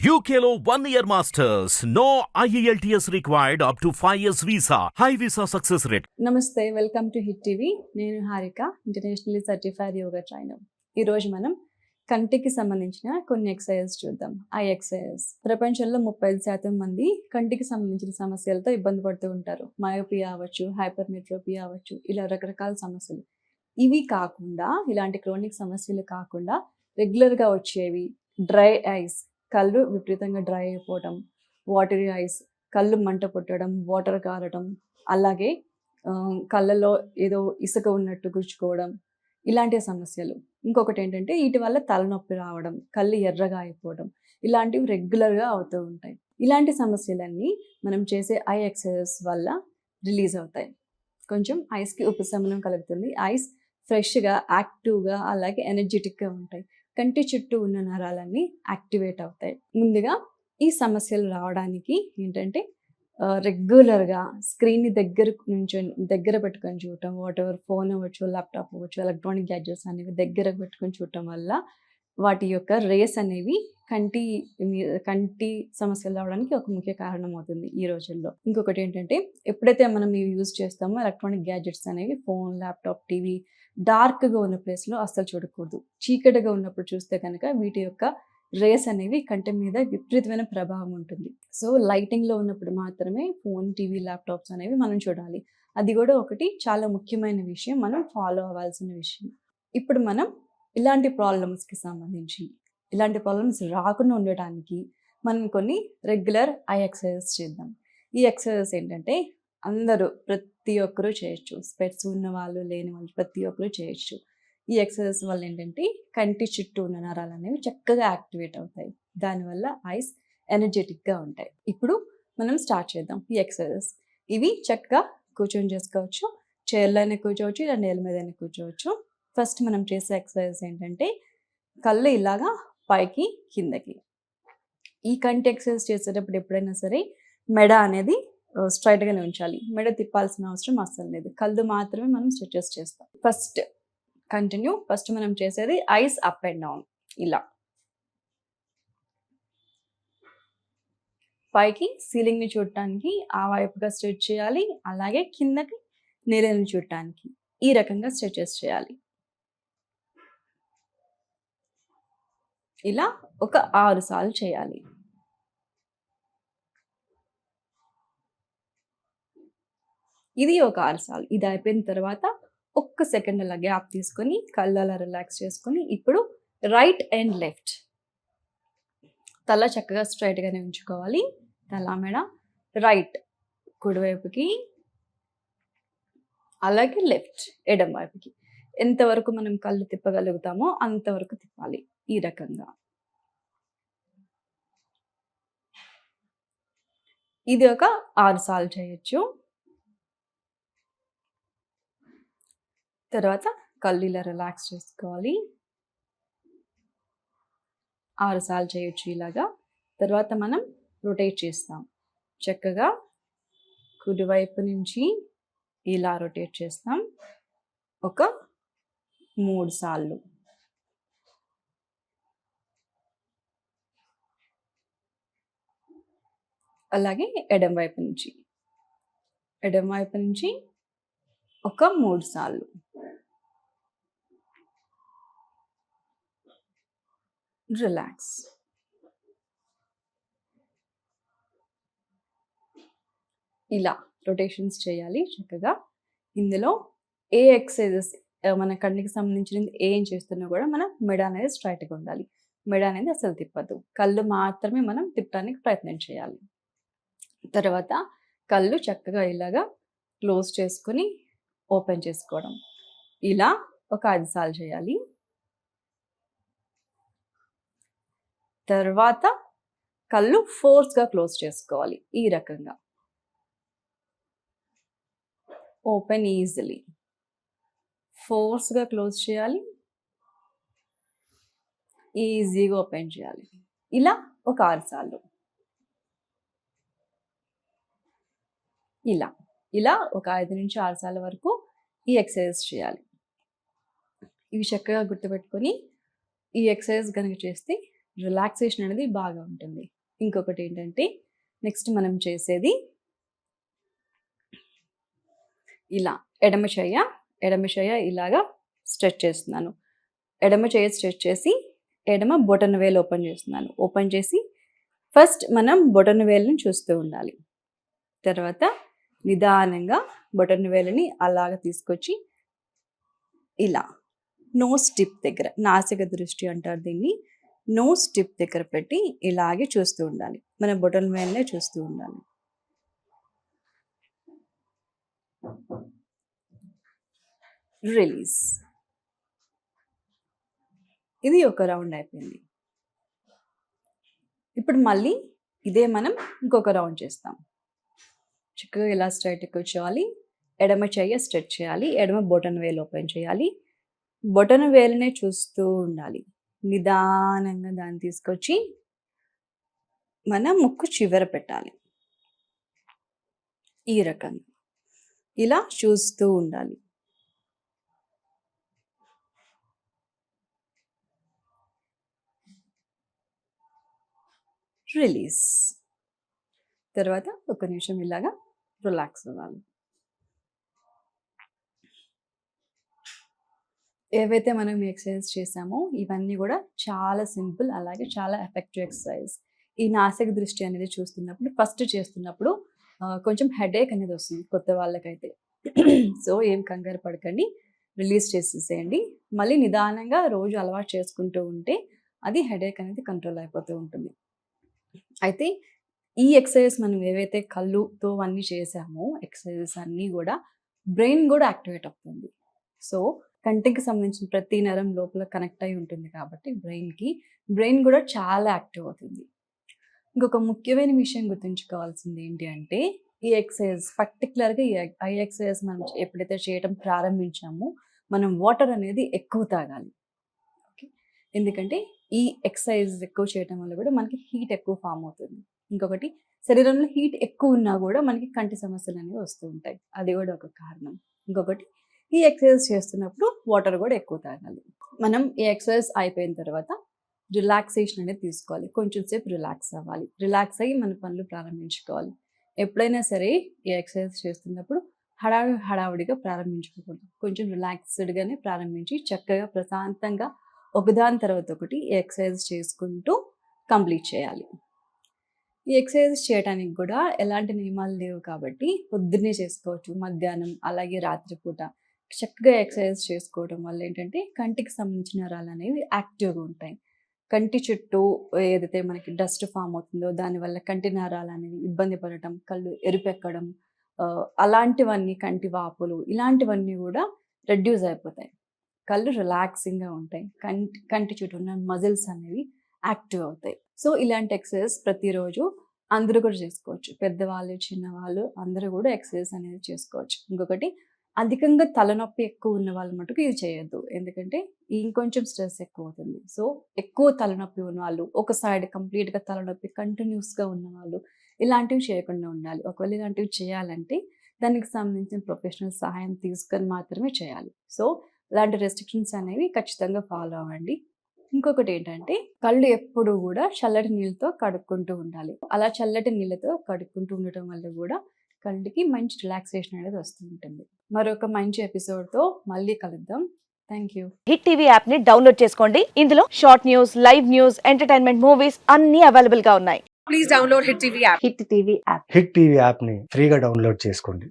UKLO 1 year masters. No IELTS required up to 5 years visa. High visa success rate. నమస్తే, welcome to hit TV. నేను Harika, internationally certified yoga trainer. ఈరోజు మనం కంటికి సంబంధించిన కొన్ని ఎక్సర్సైజెస్ చూద్దాం. I exercises. ప్రపంచంలో 35% మంది కంటికి సంబంధించిన సమస్యలతో ఇబ్బంది పడుతూ ఉంటారు. మయోపియా అవ్వచ్చు, హైపర్మెట్రోపియా అవ్వచ్చు, ఇలా రకరకాల సమస్యలు. ఇవి కాకుండా, ఇలాంటి క్రోనిక్ సమస్యలు కాకుండా రెగ్యులర్గా వచ్చేవి డ్రై ఐస్, కళ్ళు విపరీతంగా డ్రై అయిపోవడం, వాటరీ ఐస్, కళ్ళు మంట పుట్టడం, వాటర్ కారడం, అలాగే కళ్ళలో ఏదో ఇసుక ఉన్నట్టు గుచ్చుకోవడం, ఇలాంటి సమస్యలు. ఇంకొకటి ఏంటంటే వీటి వల్ల తలనొప్పి రావడం, కళ్ళు ఎర్రగా అయిపోవడం, ఇలాంటివి రెగ్యులర్గా అవుతూ ఉంటాయి. ఇలాంటి సమస్యలన్నీ మనం చేసే ఐ ఎక్సర్సైజెస్ వల్ల రిలీజ్ అవుతాయి. కొంచెం ఐస్కి ఉపశమనం కలుగుతుంది. ఐస్ ఫ్రెష్గా, యాక్టివ్గా, అలాగే ఎనర్జెటిక్గా ఉంటాయి. కంటి చుట్టూ ఉన్న నరాలన్నీ యాక్టివేట్ అవుతాయి. ముందుగా ఈ సమస్యలు రావడానికి ఏంటంటే రెగ్యులర్గా స్క్రీన్ని దగ్గర పెట్టుకొని చూడటం, వాటెవర్ ఫోన్ అవ్వచ్చు, ల్యాప్టాప్ అవ్వచ్చు, ఎలక్ట్రానిక్ గ్యాడ్జెట్స్ అనేవి దగ్గర పెట్టుకొని చూడటం వల్ల వాటి యొక్క రేస్ అనేవి కంటి సమస్యలు రావడానికి ఒక ముఖ్య కారణం అవుతుంది ఈ రోజుల్లో. ఇంకొకటి ఏంటంటే ఎప్పుడైతే మనం ఇవి యూజ్ చేస్తామో ఎలక్ట్రానిక్ గ్యాడ్జెట్స్ అనేవి, ఫోన్, ల్యాప్టాప్, టీవీ డార్క్గా ఉన్న ప్లేస్లో అస్సలు చూడకూడదు. చీకటిగా ఉన్నప్పుడు చూస్తే కనుక వీటి యొక్క రేస్ అనేవి కంటి మీద విపరీతమైన ప్రభావం ఉంటుంది. సో లైటింగ్లో ఉన్నప్పుడు మాత్రమే ఫోన్, టీవీ, ల్యాప్టాప్స్ అనేవి మనం చూడాలి. అది కూడా ఒకటి చాలా ముఖ్యమైన విషయం, మనం ఫాలో అవ్వాల్సిన విషయం. ఇప్పుడు మనం ఇలాంటి ప్రాబ్లమ్స్కి సంబంధించి, ఇలాంటి ప్రాబ్లమ్స్ రాకుండా ఉండటానికి మనం కొన్ని రెగ్యులర్ ఐ ఎక్సర్సైజెస్ చేద్దాం. ఈ ఎక్సర్సైజెస్ ఏంటంటే అందరూ, ప్రతి ఒక్కరూ చేయొచ్చు. స్పెట్స్ ఉన్న వాళ్ళు, లేని వాళ్ళు ప్రతి ఒక్కరూ చేయొచ్చు. ఈ ఎక్సర్సైజ్ వల్ల ఏంటంటే కంటి చుట్టూ ఉన్న నరాలు అనేవి చక్కగా యాక్టివేట్ అవుతాయి. దానివల్ల ఐస్ ఎనర్జెటిక్గా ఉంటాయి. ఇప్పుడు మనం స్టార్ట్ చేద్దాం ఈ ఎక్సర్సైజెస్. ఇవి చక్కగా కూర్చొని చేసుకోవచ్చు, చైర్లోనే కూర్చోవచ్చు, ఇలా నేల మీదనే కూర్చోవచ్చు. ఫస్ట్ మనం చేసే ఎక్సర్సైజ్ ఏంటంటే కళ్ళు ఇలాగా పైకి కిందకి. ఈ కంటి ఎక్సర్సైజ్ చేసేటప్పుడు ఎప్పుడైనా సరే మెడ అనేది స్ట్రైట్గానే ఉంచాలి. మెడ తిప్పాల్సిన అవసరం అస్సలు లేదు. కళ్ళు మాత్రమే మనం స్ట్రెచెస్ చేస్తాం. ఫస్ట్ మనం చేసేది ఐస్ అప్ అండ్ డౌన్. ఇలా పైకి సీలింగ్ని చూడటానికి ఆ వైపుగా స్ట్రెచ్ చేయాలి, అలాగే కిందకి నేలని చూడటానికి ఈ రకంగా స్ట్రెచెస్ చేయాలి. ఇలా ఒక 6 సార్లు చేయాలి. ఇది ఒక 6 సార్లు. ఇది అయిపోయిన తర్వాత ఒక్క సెకండ్ అలా గ్యాప్ తీసుకొని కళ్ళు అలా రిలాక్స్ చేసుకొని ఇప్పుడు రైట్ అండ్ లెఫ్ట్. తల చక్కగా స్ట్రైట్గానే ఉంచుకోవాలి. తల మెడ రైట్ కుడివైపుకి, అలాగే లెఫ్ట్ ఎడం వైపుకి. ఎంతవరకు మనం కళ్ళు తిప్పగలుగుతామో అంతవరకు తిప్పాలి. ఈ రకంగా ఇది ఒక 6 సార్లు చేయొచ్చు. తర్వాత కళ్ళు ఇలా రిలాక్స్ చేసుకోవాలి. 6 సార్లు చేయొచ్చు ఇలాగా. తర్వాత మనం రొటేట్ చేస్తాం. చక్కగా కుడివైపు నుంచి ఇలా రొటేట్ చేస్తాం ఒక 3 సార్లు. అలాగే ఎడం వైపు నుంచి ఒక 3 సార్లు. రిలాక్స్. ఇలా రొటేషన్స్ చేయాలి చక్కగా. ఇందులో ఏ ఎక్సర్సైజెస్ మన కంటికి సంబంధించినది ఏం చేస్తున్నా కూడా మన మెడ అనేది స్ట్రైట్గా ఉండాలి. మెడ అనేది అసలు తిప్పదు. కళ్ళు మాత్రమే మనం తిప్పడానికి ప్రయత్నం చేయాలి. తర్వాత కళ్ళు చక్కగా ఇలాగా క్లోజ్ చేసుకొని ఓపెన్ చేసుకోవడం. ఇలా ఒక 5 సార్లు చేయాలి. తర్వాత కళ్ళు ఫోర్స్గా క్లోజ్ చేసుకోవాలి. ఈ రకంగా ఓపెన్ ఈజీలీ. ఫోర్స్గా క్లోజ్ చేయాలి, ఈజీగా ఓపెన్ చేయాలి. ఇలా ఒక 6 సార్లు. ఇలా ఒక 5 నుంచి 6 సార్ల వరకు ఈ ఎక్సర్సైజ్ చేయాలి. ఇవి చక్కగా గుర్తుపెట్టుకొని ఈ ఎక్సర్సైజ్ కనుక చేస్తే రిలాక్సేషన్ అనేది బాగా ఉంటుంది. ఇంకొకటి ఏంటంటే నెక్స్ట్ మనం చేసేది ఇలా ఎడమ చెయ్య ఇలాగా స్ట్రెచ్ చేస్తున్నాను. ఎడమ చెయ్య స్ట్రెచ్ చేసి ఎడమ బొటన వేలు ఓపెన్ చేస్తున్నాను. ఓపెన్ చేసి ఫస్ట్ మనం బొటన వేలుని చూస్తూ ఉండాలి. తర్వాత నిదానంగా బొటన వేలుని అలాగ తీసుకొచ్చి ఇలా నోస్ టిప్ దగ్గర, నాసిక దృష్టి అంటారు దీన్ని, నోస్ టిప్ దగ్గర పెట్టి ఇలాగే చూస్తూ ఉండాలి. మన బొటన వేలునే చూస్తూ ఉండాలి. రిలీజ్. ఇది ఒక రౌండ్ అయిపోయింది. ఇప్పుడు మళ్ళీ ఇదే మనం ఇంకొక రౌండ్ చేస్తాం. చక్కగా ఇలా స్ట్రైట్కి కూర్చోవాలి. ఎడమ చెయ్య స్ట్రెచ్ చేయాలి. ఎడమ బొటన వేలు ఓపెన్ చేయాలి. బొటన వేలునే చూస్తూ ఉండాలి. నిదానంగా దాన్ని తీసుకొచ్చి మన ముక్కు చివర పెట్టాలి. ఈ రకంగా ఇలా చూస్తూ ఉండాలి. రిలీజ్. తర్వాత ఒక నిమిషం ఇలాగా రిలాక్స్ అవ్వాలి. ఏవైతే మనం ఎక్సర్సైజ్ చేసామో ఇవన్నీ కూడా చాలా సింపుల్, అలాగే చాలా ఎఫెక్టివ్ ఎక్సర్సైజ్. ఈ నాసిక దృష్టి అనేది చూస్తున్నప్పుడు ఫస్ట్ చేస్తున్నప్పుడు కొంచెం హెడేక్ అనేది వస్తుంది కొత్త వాళ్ళకైతే. సో ఏం కంగారు పడకండి, రిలీజ్ చేసేసేయండి. మళ్ళీ నిదానంగా రోజు అలవాటు చేసుకుంటూ ఉంటే అది హెడేక్ అనేది కంట్రోల్ అయిపోతూ ఉంటుంది. అయితే ఈ ఎక్సర్సైజ్ మనం ఏవైతే కళ్ళుతో అన్నీ చేసామో ఎక్సర్సైజెస్ అన్నీ కూడా బ్రెయిన్ కూడా యాక్టివేట్ అవుతుంది. సో కంటికి సంబంధించిన ప్రతి నరం లోపల కనెక్ట్ అయి ఉంటుంది కాబట్టి బ్రెయిన్ కూడా చాలా యాక్టివ్ అవుతుంది. ఇంకొక ముఖ్యమైన విషయం గుర్తుంచుకోవాల్సింది ఏంటి అంటే ఈ ఎక్సర్సైజ్ పర్టికులర్గా ఈ ఎక్సర్సైజ్ మనం ఎప్పుడైతే చేయడం ప్రారంభించామో మనం వాటర్ అనేది ఎక్కువ తాగాలి. ఓకే, ఎందుకంటే ఈ ఎక్సర్సైజ్ ఎక్కువ చేయడం వల్ల కూడా మనకి హీట్ ఎక్కువ ఫామ్ అవుతుంది. ఇంకొకటి శరీరంలో హీట్ ఎక్కువ ఉన్నా కూడా మనకి కంటి సమస్యలు అనేవి వస్తూ ఉంటాయి, అది కూడా ఒక కారణం. ఇంకొకటి ఈ ఎక్సర్సైజ్ చేస్తున్నప్పుడు వాటర్ కూడా ఎక్కువ తాగాలి. మనం ఈ ఎక్సర్సైజ్ అయిపోయిన తర్వాత రిలాక్సేషన్ అనేది తీసుకోవాలి. కొంచెం సేపు రిలాక్స్ అవ్వాలి. రిలాక్స్ అయ్యి మన పనులు ప్రారంభించుకోవాలి. ఎప్పుడైనా సరే ఈ ఎక్సర్సైజ్ చేస్తున్నప్పుడు హడావుడిగా ప్రారంభించుకోకూడదు. కొంచెం రిలాక్స్డ్గానే ప్రారంభించి చక్కగా ప్రశాంతంగా ఒకదాని తర్వాత ఒకటి ఈ ఎక్సర్సైజ్ చేసుకుంటూ కంప్లీట్ చేయాలి. ఈ ఎక్సర్సైజ్ చేయడానికి కూడా ఎలాంటి నియమాలు లేవు కాబట్టి పొద్దున్నే చేసుకోవచ్చు, మధ్యాహ్నం అలాగే రాత్రిపూట చక్కగా ఎక్సర్సైజ్ చేసుకోవడం వల్ల ఏంటంటే కంటికి సంబంధించిన నరాలు అనేవి యాక్టివ్గా ఉంటాయి. కంటి చుట్టూ ఏదైతే మనకి డస్ట్ ఫామ్ అవుతుందో దానివల్ల కంటి నరాలు అనేవి ఇబ్బంది పడటం, కళ్ళు ఎరుపెక్కడం, అలాంటివన్నీ, కంటి వాపులు ఇలాంటివన్నీ కూడా రెడ్యూస్ అయిపోతాయి. కళ్ళు రిలాక్సింగ్గా ఉంటాయి. కంటి చుట్టూ ఉన్న మజిల్స్ అనేవి యాక్టివ్ అవుతాయి. సో ఇలాంటి ఎక్సర్సైజ్ ప్రతిరోజు అందరూ కూడా చేసుకోవచ్చు. పెద్దవాళ్ళు, చిన్నవాళ్ళు అందరూ కూడా ఎక్సర్సైజ్ అనేది చేసుకోవచ్చు. ఇంకొకటి అధికంగా తలనొప్పి ఎక్కువ ఉన్న వాళ్ళు మటుకు ఇది చేయొద్దు, ఎందుకంటే ఇంకొంచెం స్ట్రెస్ ఎక్కువ అవుతుంది. సో ఎక్కువ తలనొప్పి ఉన్న వాళ్ళు, ఒక సైడ్ కంప్లీట్గా తలనొప్పి కంటిన్యూస్గా ఉన్న వాళ్ళు ఇలాంటివి చేయకుండా ఉండాలి. ఒకవేళ ఇలాంటివి చేయాలంటే దానికి సంబంధించిన ప్రొఫెషనల్ సహాయం తీసుకొని మాత్రమే చేయాలి. సో ఇలాంటి రెస్ట్రిక్షన్స్ అనేవి ఖచ్చితంగా ఫాలో అవ్వండి. ఇంకొకటి ఏంటంటే కళ్ళు ఎప్పుడు కూడా చల్లటి నీళ్ళతో కడుక్కుంటూ ఉండాలి. అలా చల్లటి నీళ్ళతో కడుక్కుంటూ ఉండటం వల్ల కూడా కళ్ళకి మంచి రిలాక్సేషన్ అనేది వస్తూ ఉంటుంది. మరొక మంచి ఎపిసోడ్తో మళ్ళీ కలుద్దాం. Thank you. Hit TV app ని డౌన్లోడ్ చేసుకోండి. ఇందులో short news, live news, entertainment movies అన్ని అవైలబుల్ గా ఉన్నాయి. Please download hit TV app. Hit TV app. Hit TV యాప్ని ఫ్రీగా డౌన్లోడ్ చేసుకోండి.